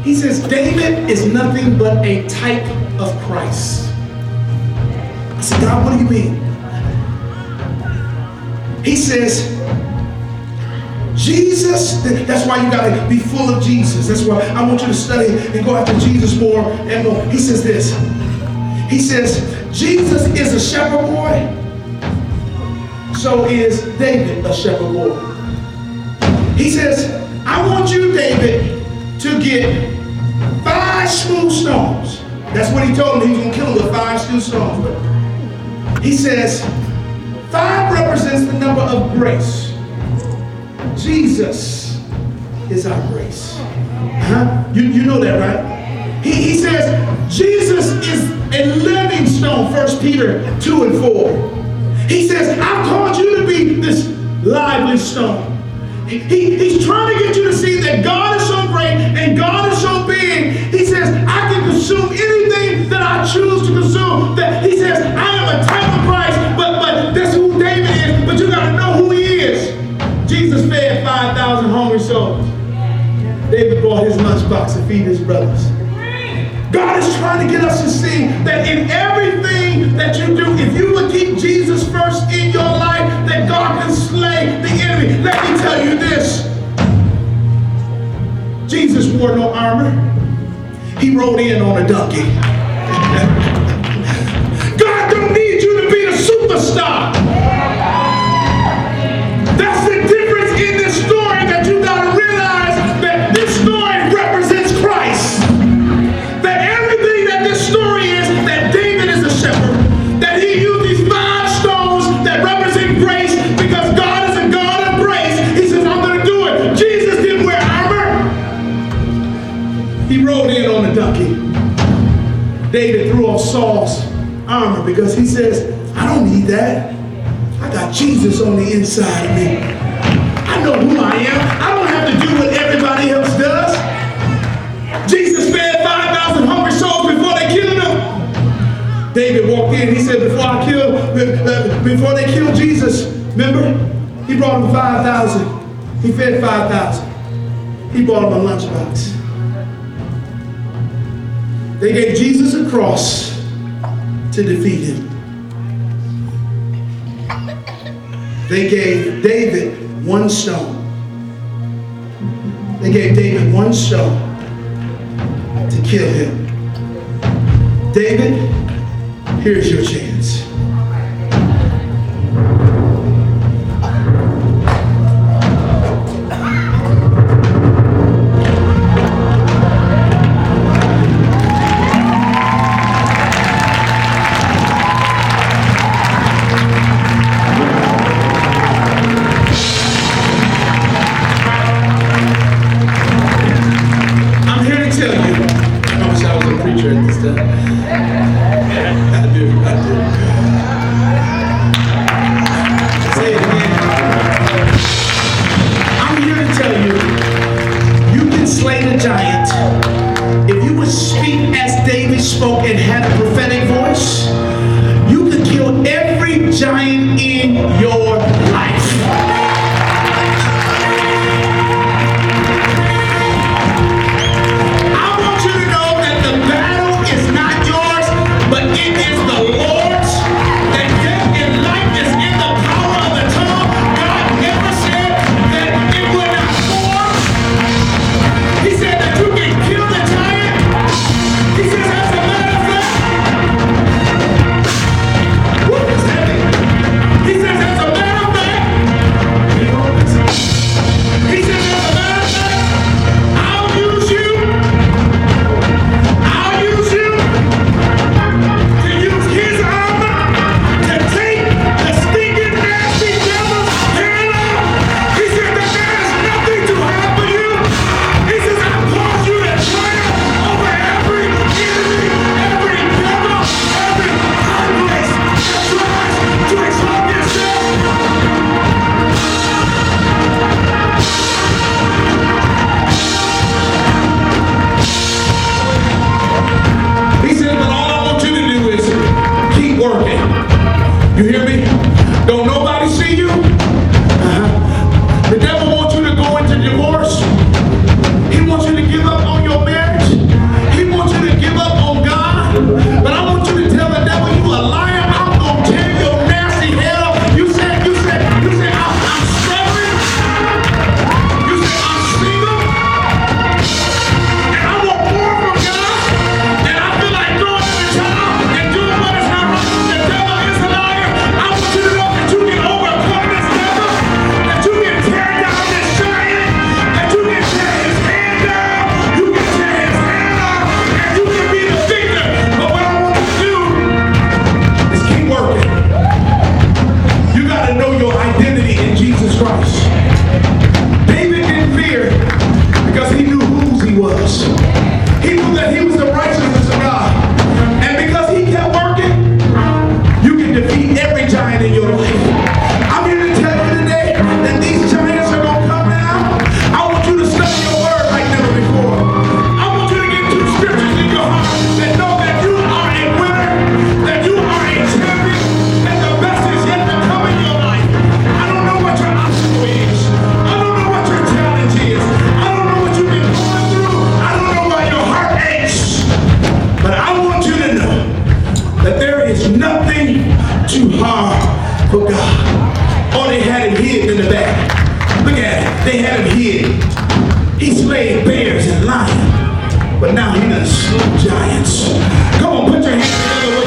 He says, David is nothing but a type of Christ. I said, God, what do you mean? He says, Jesus, that's why you got to be full of Jesus. That's why I want you to study and go after Jesus more and more. He says this. He says, Jesus is a shepherd boy. So is David a shepherd boy. He says, I want you, David, to get 5 smooth stones. That's what he told him. He was going to kill him with 5 smooth stones. But he says, 5 represents the number of grace. Jesus is our grace. You know that, right? He says Jesus is a living stone, 1 Peter 2 and 4. He says, I've called you to be this lively stone. He's trying to get you to see that God is so great and God is so big. He says, I can consume anything that I choose to consume. That he says, I am a type of Christ, but that's who David is. But you got to know who he is. Jesus fed 5,000 hungry souls. David brought his lunchbox to feed his brothers. God is trying to get us to see that in everything that you do, if you would keep Jesus first in your life, that God can slay the enemy. Let me tell you this. Jesus wore no armor. He rode in on a donkey. God don't need you to be a superstar. That's the difference in this story, that you got to realize that this story represents Christ. That everything that this story is, that David is a shepherd, that he used these 5 stones that represent grace because God is a God of grace. He says, I'm going to do it. Jesus didn't wear armor. He rode in on a donkey. David threw off Saul's armor because he says, I don't need that. I got Jesus on the inside of me. I know who I am. I don't have to do what everybody else does. Jesus fed 5,000 hungry souls before they killed him. David walked in. He said, before they killed Jesus, remember? He brought him 5,000. He fed 5,000. He brought him a lunchbox. They gave Jesus a cross to defeat him. They gave David 1 stone. They gave David 1 stone to kill him. David, here's your chance. He says, as a matter of fact, slayed bears and lions, but now he done slew giants. Come on, put your hands together.